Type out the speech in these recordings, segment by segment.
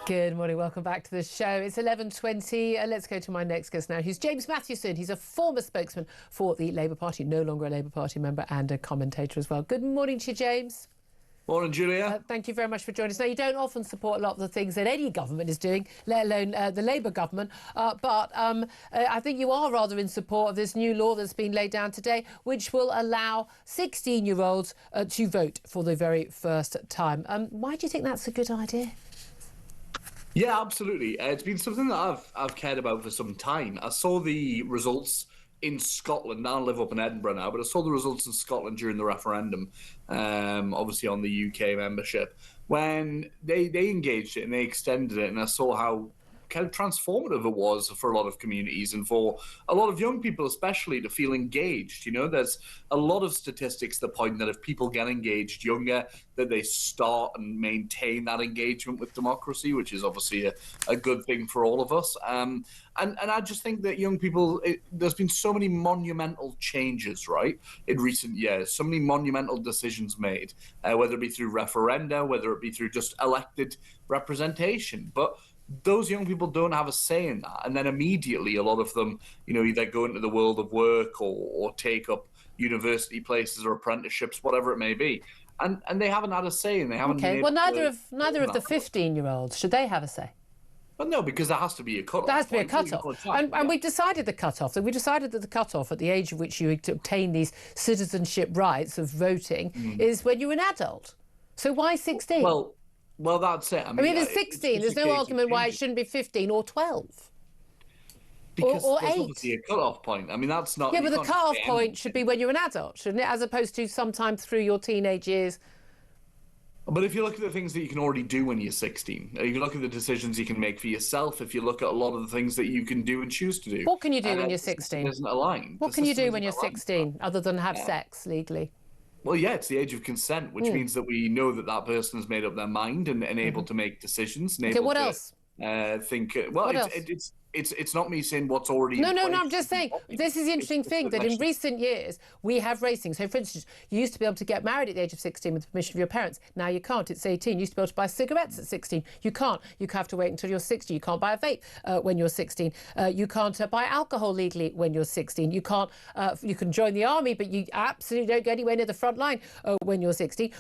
Good morning, welcome back to the show. It's 11:20. Let's go to my next guest now, who's James Matthewson. He's a former spokesman for the Labour Party, no longer a Labour Party member, and a commentator as well. Good morning to you, James. Morning, Julia. Thank you very much for joining us. Now, you don't often support a lot of the things that any government is doing, let alone the Labour government, but I think you are rather in support of this new law that's been laid down today, which will allow 16-year-olds to vote for the very first time. Why do you think that's a good idea? Yeah, absolutely. It's been something that I've cared about for some time. I saw the results in Scotland. I live up in Edinburgh now, but I saw the results in Scotland during the referendum, obviously on the UK membership, when they engaged it and they extended it, and I saw how kind of transformative it was for a lot of communities and for a lot of young people especially to feel engaged. You know, there's a lot of statistics that point that if people get engaged younger, that they start and maintain that engagement with democracy, which is obviously a good thing for all of us. And I just think that young people, there's been so many monumental changes, right, in recent years, so many monumental decisions made, whether it be through referenda, whether it be through just elected representation. But those young people don't have a say in that. And then immediately a lot of them, you know, either go into the world of work or take up university places or apprenticeships, whatever it may be. And they haven't had a say, and they haven't been able well, to neither of the 15-year-olds, should they have a say? Well, no, because there has to be a cut-off. There has to be a cut-off. And we've decided the cut-off. So we decided that the cut-off at the age of which you obtain these citizenship rights of voting is when you're an adult. So why 16? Well, that's it. I mean, it's 16. There's no argument why it shouldn't be 15 or 12. Because or there's 8. obviously a cut-off point. I mean, that's not... Yeah, but the cut-off point should be when you're an adult, shouldn't it? As opposed to sometime through your teenage years. But if you look at the things that you can already do when you're 16, if you look at the decisions you can make for yourself, if you look at a lot of the things that you can do and choose to do... What can you do when you're 16? It isn't aligned. What can you do when you're 16, other than have sex legally? Well, yeah, it's the age of consent, which means that we know that that person has made up their mind and able to make decisions. And Okay, what else? Think. Well, it's not me saying what's already. No, I'm just saying this is the interesting thing that in recent years we have racing. So, for instance, you used to be able to get married at the age of 16 with the permission of your parents. Now you can't. It's 18. You used to be able to buy cigarettes at 16. You can't. You have to wait until you're 60. You can't buy a vape when you're 16. You can't buy alcohol legally when you're 16. You can't. You can join the army, but you absolutely don't get anywhere near the front line when you're 16.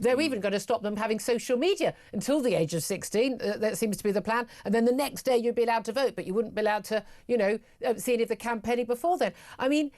They're even going to stop them having social media until the age of 16. That seems to be the plan. And then the next day you'd be allowed to vote, but you wouldn't be allowed to, you know, see any of the campaigning before then. I mean,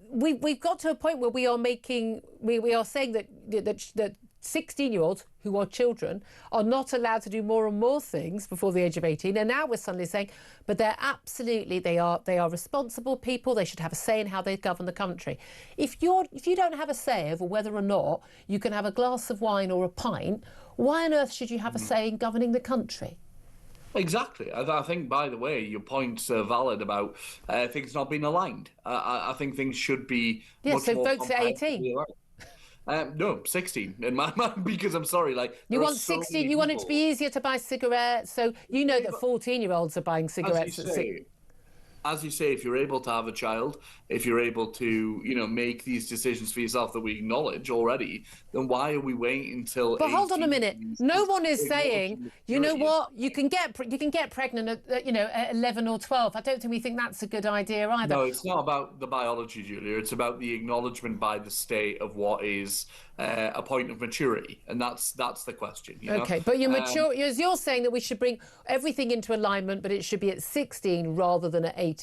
we've got to a point where we are saying that 16-year-olds who are children are not allowed to do more and more things before the age of 18. And now we're suddenly saying, but they are responsible people. They should have a say in how they govern the country. If you don't have a say over whether or not you can have a glass of wine or a pint, why on earth should you have a say in governing the country? Exactly. I think, by the way, your point's valid about things not being aligned. I think things should be much more votes at 18. No, 16 in my mind, because I'm sorry, like... You want 16, you want it to be easier to buy cigarettes, so you know that 14-year-olds are buying cigarettes at 16. As you say, if you're able to have a child, if you're able to, you know, make these decisions for yourself that we acknowledge already, then why are we waiting until? But hold on a minute. No one is saying, you know what, you can get pregnant at, you know, at 11 or 12. I don't think we think that's a good idea either. No, it's not about the biology, Julia. It's about the acknowledgement by the state of what is a point of maturity, and that's the question. You know? Okay, but you're mature. You're saying that we should bring everything into alignment, but it should be at 16 rather than at 18.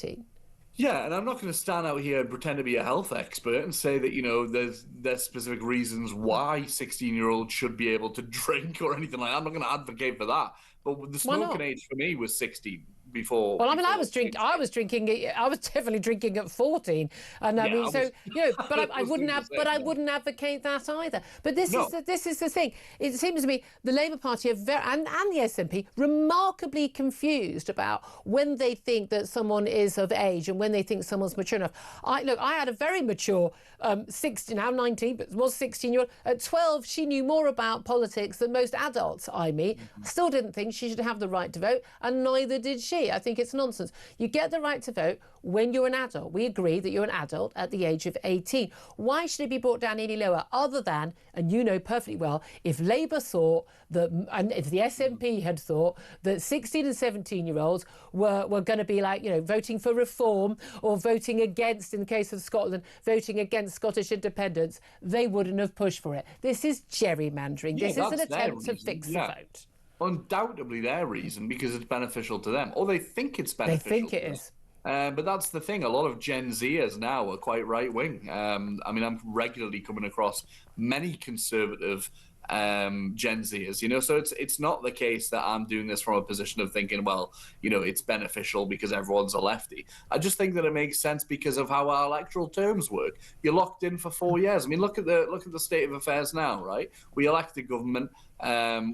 Yeah, and I'm not going to stand out here and pretend to be a health expert and say that, you know, there's specific reasons why 16-year-olds should be able to drink or anything like that. I'm not going to advocate for that. But the smoking age for me was 16 before. Well, I mean, I was definitely drinking at 14, and I mean, so you know, but I wouldn't wouldn't advocate that either. But this is the thing. It seems to me the Labour Party are and the SNP remarkably confused about when they think that someone is of age and when they think someone's mature enough. I had a very mature 16, now 19, but was 16-year-old. At 12, she knew more about politics than most adults I meet. Still didn't think she should have the right to vote, and neither did she. she. I think it's nonsense. You get the right to vote when you're an adult. We agree that you're an adult at the age of 18. Why should it be brought down any lower other than, and you know perfectly well, if Labour thought that, and if the SNP had thought that 16 and 17-year-olds were going to be like, you know, voting for reform or voting against, in the case of Scotland, voting against Scottish independence, they wouldn't have pushed for it. This is gerrymandering. Yeah, this is an attempt to fix the vote. Undoubtedly their reason, because it's beneficial to them, or they think it's beneficial. They think it is. But that's the thing. A lot of Gen Zers now are quite right-wing. I mean, I'm regularly coming across many conservative Gen Zers, you know, so it's not the case that I'm doing this from a position of thinking, well, you know, it's beneficial because everyone's a lefty. I just think that it makes sense because of how our electoral terms work. You're locked in for 4 years. I mean, look at the state of affairs now, right? We elect a government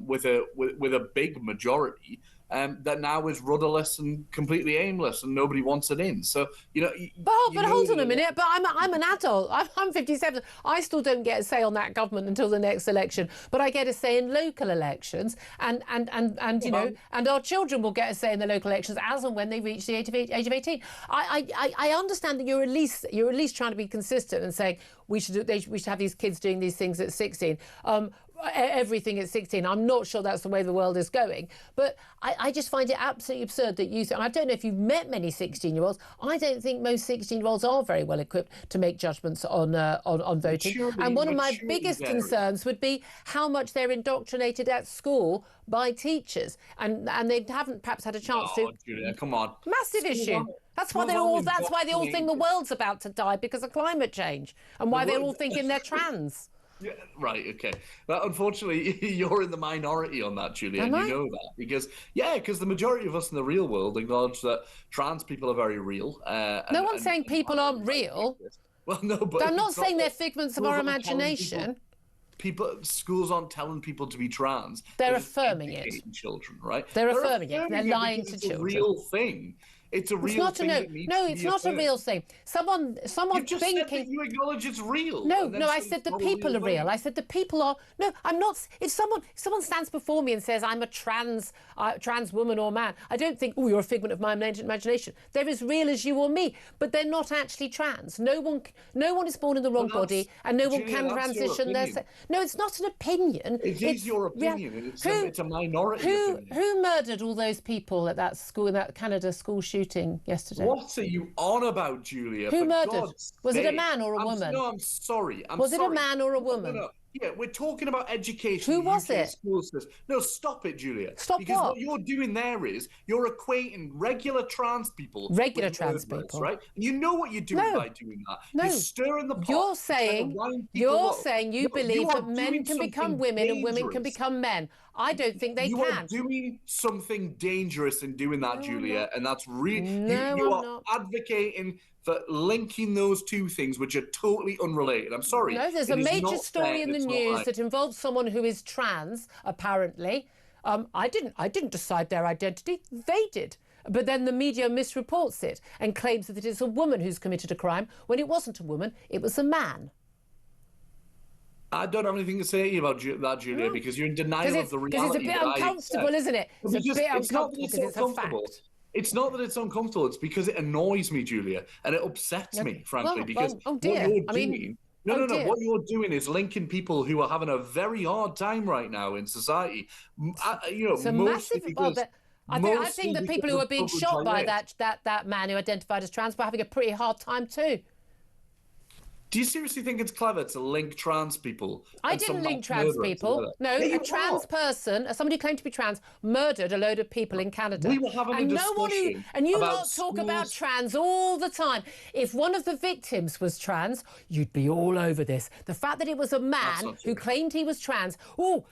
with a big majority that now is rudderless and completely aimless, and nobody wants it in. So, you know... But hold on a minute. But I'm an adult. I'm 57. I still don't get a say on that government until the next election. But I get a say in local elections, and you know, and our children will get a say in the local elections as and when they reach the age of 18. I understand that you're at least trying to be consistent and saying we should have these kids doing these things at 16. Everything at 16. I'm not sure that's the way the world is going. But I just find it absolutely absurd that you think, and I don't know if you've met many 16-year-olds, I don't think most 16-year-olds are very well equipped to make judgments on voting. And one of my biggest concerns would be how much they're indoctrinated at school by teachers, and they haven't perhaps had a chance to. Julia, come on. Massive issue. That's why they all think the world's about to die because of climate change, and why they're all thinking they're trans. Yeah, right, okay. But unfortunately, you're in the minority on that, Julia, and you know that. Because the majority of us in the real world acknowledge that trans people are very real. No one's saying people aren't real. Well, no, but... I'm not saying they're figments of our imagination. Schools aren't telling people to be trans. They're affirming it. Children, right? They're affirming it. They're lying to children. It's a real thing. It's a real thing. It's not a real thing. Someone You've just thinking. Said that you acknowledge it's real. No, I said the people are real. I said the people are. No, I'm not. If someone stands before me and says I'm a trans woman or man, I don't think, oh, you're a figment of my imagination. They're as real as you or me, but they're not actually trans. No one is born in the wrong body, and no one can transition their sex. No, it's not an opinion. It is your opinion. It's a minority opinion. Who murdered all those people at that school, in that Canada school shooting yesterday? What are you on about, Julia? Who murdered? Was it a man or a woman? No, I'm sorry. Was it a man or a woman? No. Yeah, we're talking about education. Who was it? No, stop it, Julia. Stop because what? What you're doing there is you're equating regular trans people. Regular trans people, right? And you know what you're doing by doing that. No. You're stirring the pot. You're saying you believe that men can become women and women can become men. I don't think they can. You are doing something dangerous in doing that, Julia, and that's really you are not advocating for linking those two things, which are totally unrelated. I'm sorry. No, there's a major story in the news that involves someone who is trans, apparently. I didn't decide their identity. They did. But then the media misreports it and claims that it's a woman who's committed a crime when it wasn't a woman, it was a man. I don't have anything to say about that, Julia, because you're in denial of the reality. Because it's a bit uncomfortable, isn't it? It's a bit uncomfortable because it's a fact. It's not that it's uncomfortable, it's because it annoys me, Julia, and it upsets me, frankly, because what you're doing... What you're doing is linking people who are having a very hard time right now in society. It's a massive... I think the people who are being shot by that man who identified as trans were having a pretty hard time too. Do you seriously think it's clever to link trans people? I didn't link trans people. No, a trans person, somebody who claimed to be trans, murdered a load of people in Canada. We were having a discussion and you lot talk about trans all the time. If one of the victims was trans, you'd be all over this. The fact that it was a man who claimed he was trans, no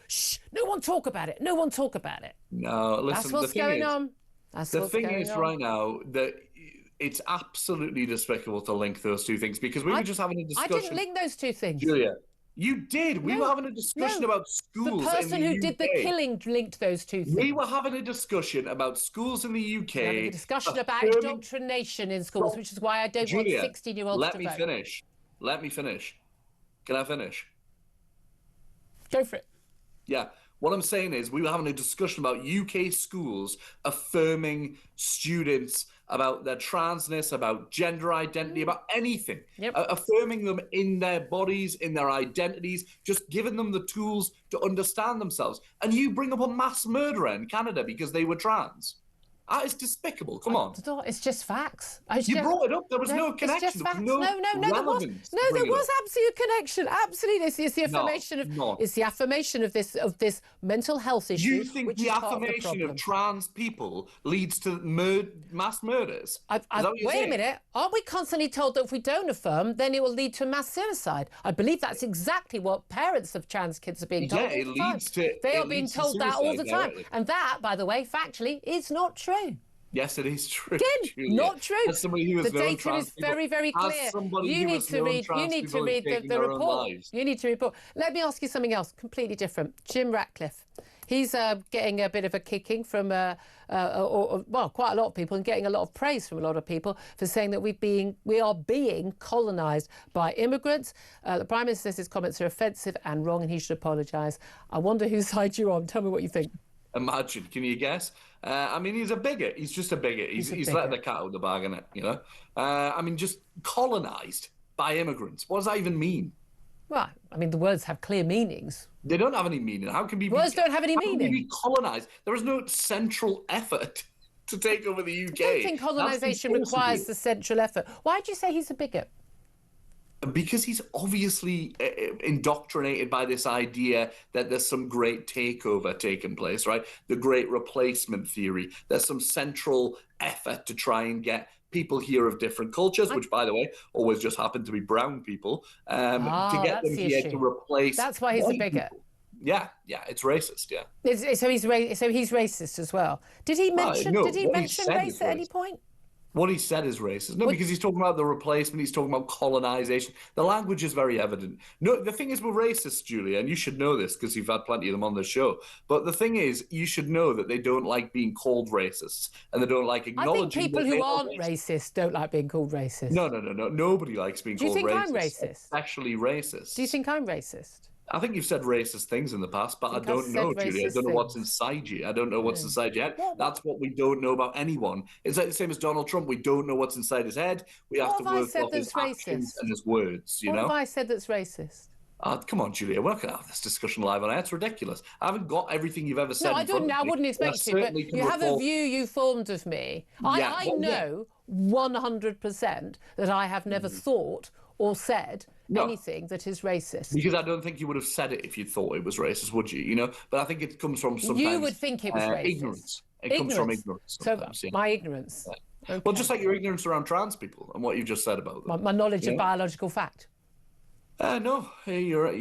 one talk about it. No one talk about it. No, listen, that's what's going on. The thing is right now that it's absolutely despicable to link those two things, because we were just having a discussion. I didn't link those two things. Julia, you did. We were having a discussion about schools. The person who did the killing linked those two things. We were having a discussion about schools in the UK. Having a discussion about indoctrination in schools, which is why I don't want 16-year-olds to vote. Let me finish. Can I finish? Go for it. Yeah. What I'm saying is we were having a discussion about UK schools affirming students about their transness, about gender identity, about anything, affirming them in their bodies, in their identities, just giving them the tools to understand themselves. And you bring up a mass murderer in Canada because they were trans. That is despicable. Come on. It's just facts. You brought it up. There was no connection. It's just facts. There was There was absolute connection. Absolutely. It's the affirmation the affirmation of this mental health issue. You think the affirmation of trans people leads to mass murders? Wait a minute. Aren't we constantly told that if we don't affirm, then it will lead to mass suicide? I believe that's exactly what parents of trans kids are being told. Yeah, it leads to. They are being told that all the time. And that, by the way, factually, is not true. Yes, it is true. Again, Julia. not true. As somebody who has The known data trans is very, very clear. You need to read the report. You need to report. Let me ask you something else, completely different. Jim Ratcliffe. He's getting a bit of a kicking from, quite a lot of people, and getting a lot of praise from a lot of people for saying that we are being colonised by immigrants. The Prime Minister says his comments are offensive and wrong, and he should apologise. I wonder whose side you're on. Tell me what you think. Imagine, can you guess? I mean, he's a bigot. He's just a bigot. He's letting the cat out of the bag, innit? You know? I mean, just colonised by immigrants. What does that even mean? Well, I mean, the words have clear meanings. They don't have any meaning. How can words don't have any meaning? How can we be colonised? There is no central effort to take over the UK. I don't think colonisation requires the central effort. Why do you say he's a bigot? Because he's obviously indoctrinated by this idea that there's some great takeover taking place, right? The great replacement theory. There's some central effort to try and get people here of different cultures, which, by the way, always just happen to be brown people, to get them here to replace. That's why he's a bigot. People. Yeah, it's racist. Yeah. So he's racist as well. Did he mention race at any point? What he said is racist. No, because he's talking about the replacement. He's talking about colonisation. The language is very evident. No, the thing is, we're racist, Julia, and you should know this because you've had plenty of them on the show. But the thing is, you should know that they don't like being called racists, and they don't like acknowledging. I think people who aren't racist don't like being called racist. No. Nobody likes being called racist. Do you think I'm racist? Especially racist. Do you think I'm racist? I think you've said racist things in the past, but I don't know, Julia. I don't know what's inside you. I don't know what's inside your head. That's what we don't know about anyone. It's like the same as Donald Trump. We don't know what's inside his head. We have to work off his actions and his words, you know? What have I said that's racist? Come on, Julia. We're not going to have this discussion live on air. It's ridiculous. I haven't got everything you've ever said. No, I wouldn't expect you, but you have a view you formed of me. I know 100% that I have never thought or said anything that is racist. Because I don't think you would have said it if you thought it was racist, would you? You know, but I think it comes from sometimes you would think it was racist. Ignorance. It comes from ignorance. So my ignorance. Yeah. Okay. Well, just like your ignorance around trans people and what you just said about them. My knowledge of biological fact. No, your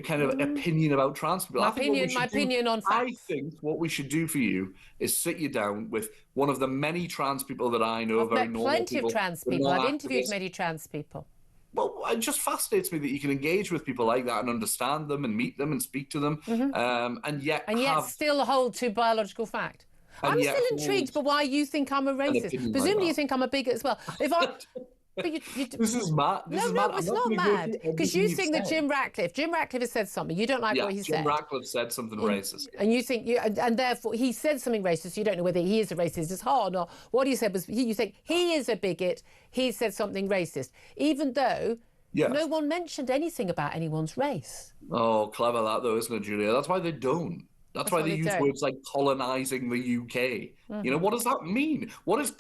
kind of opinion about trans people. My opinion on fact. I think what we should do for you is sit you down with one of the many trans people that I know. I've met plenty of trans people. I've interviewed many trans people. Well, it just fascinates me that you can engage with people like that and understand them and meet them and speak to them, and yet still hold to biological fact. I'm still intrigued by why you think I'm a racist. Presumably, you think I'm a bigot as well. But this is mad. No, it's not mad. Because you think that Jim Ratcliffe has said something. You don't like what he said. Jim Ratcliffe said something racist. And you think, and therefore he said something racist. You don't know whether he is a racist. It's hard or not. What he said was, you think he is a bigot. He said something racist. Even though no one mentioned anything about anyone's race. Oh, clever that though, isn't it, Julia? That's why they don't. That's why they use words like colonising the UK. You know, what does that mean? What if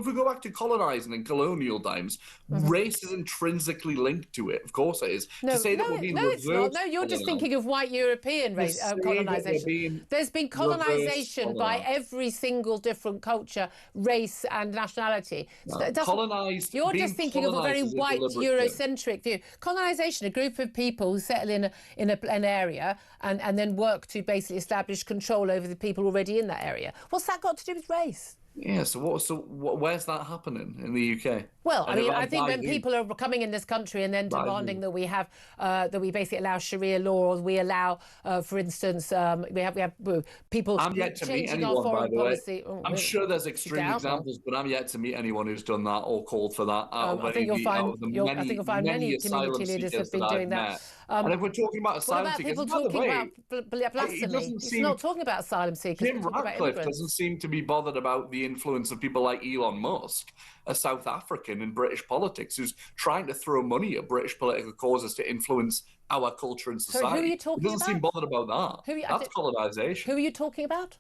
we go back to colonising in colonial times? Race is intrinsically linked to it. Of course it is. No, it's not. No, you're just thinking of white European race colonisation. There's been colonisation by every single different culture, race and nationality. Colonised. You're just thinking of a very white Eurocentric view. Colonisation, a group of people who settle in an area and then work to basically establish control over the people already in that area. What's that got to do with race? Yeah, where's that happening in the UK? Well, I And if mean, I think when you, people are coming in this country and then right, demanding that we have that we basically allow Sharia law, or we allow, for instance, we have people I'm yet to meet changing our anyone, by foreign the way. policy. Oh, I'm really? sure there's You extreme doubt, or examples, but I'm yet to meet anyone who's done that or called for that I think you'll out find of the I think many, you'll find many many asylum community leaders have seekers that been I've doing that. met. And if we're talking about What asylum about seekers, people by the talking about way, it blasphemy? doesn't It's seem not talking about asylum seekers. We're Jim talking about Ratcliffe doesn't immigrants. seem to be bothered about the influence of people like Elon Musk, a South African in British politics, who's trying to throw money at British political causes to influence our culture and Sorry, who are society. you He talking doesn't seem about? bothered about that. Who? That's colonisation. Who are you talking about?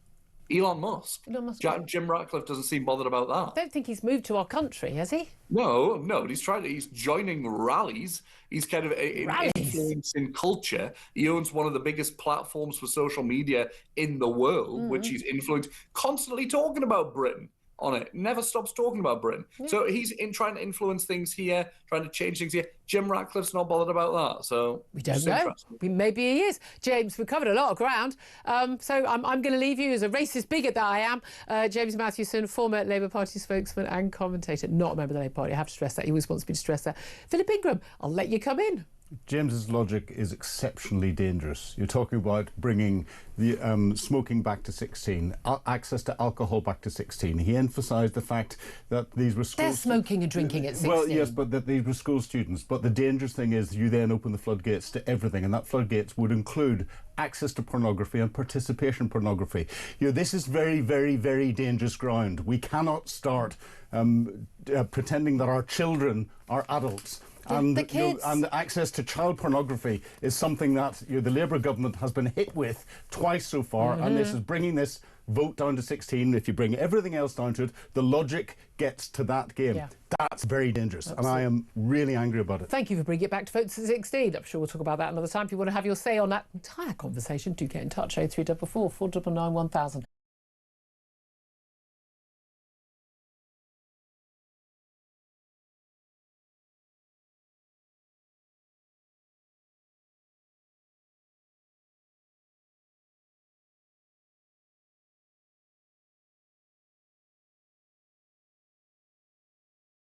Elon Musk. Elon Musk. Jim Ratcliffe doesn't seem bothered about I that. don't think he's moved to our country, has he? No, no, he's joining rallies. He's kind of Rallies. influencing culture. He owns one of the biggest platforms for social media in the world, which he's influenced, constantly talking about Britain on it. Never stops talking about Britain. So he's trying to influence things here, trying to change things here. Jim Ratcliffe's not bothered about that. So We don't know. Maybe he is. James, we've covered a lot of ground. So I'm going to leave you as a racist bigot that I am. James Matthewson, former Labour Party spokesman and commentator, not a member of the Labour Party. I have to stress that. He always wants me to stress that. Philip Ingram, I'll let you come in. James's logic is exceptionally dangerous. You're talking about bringing the smoking back to 16, access to alcohol back to 16. He emphasised the fact that these were schools... They're smoking and drinking at 16. Well, yes, but that these were school students. But the dangerous thing is you then open the floodgates to everything, and that floodgates would include access to pornography and participation pornography. You know, this is very, very, very dangerous ground. We cannot start pretending that our children are adults. And, the kids. and access to child pornography is something that the Labour government has been hit with twice so far, and this is bringing this vote down to 16. If you bring everything else down to it, the logic gets to that game. Yeah. That's very dangerous, and I am really angry about it. Thank you for bringing it back to votes at 16. I'm sure we'll talk about that another time. If you want to have your say on that entire conversation, do get in touch. 0344 499 1000.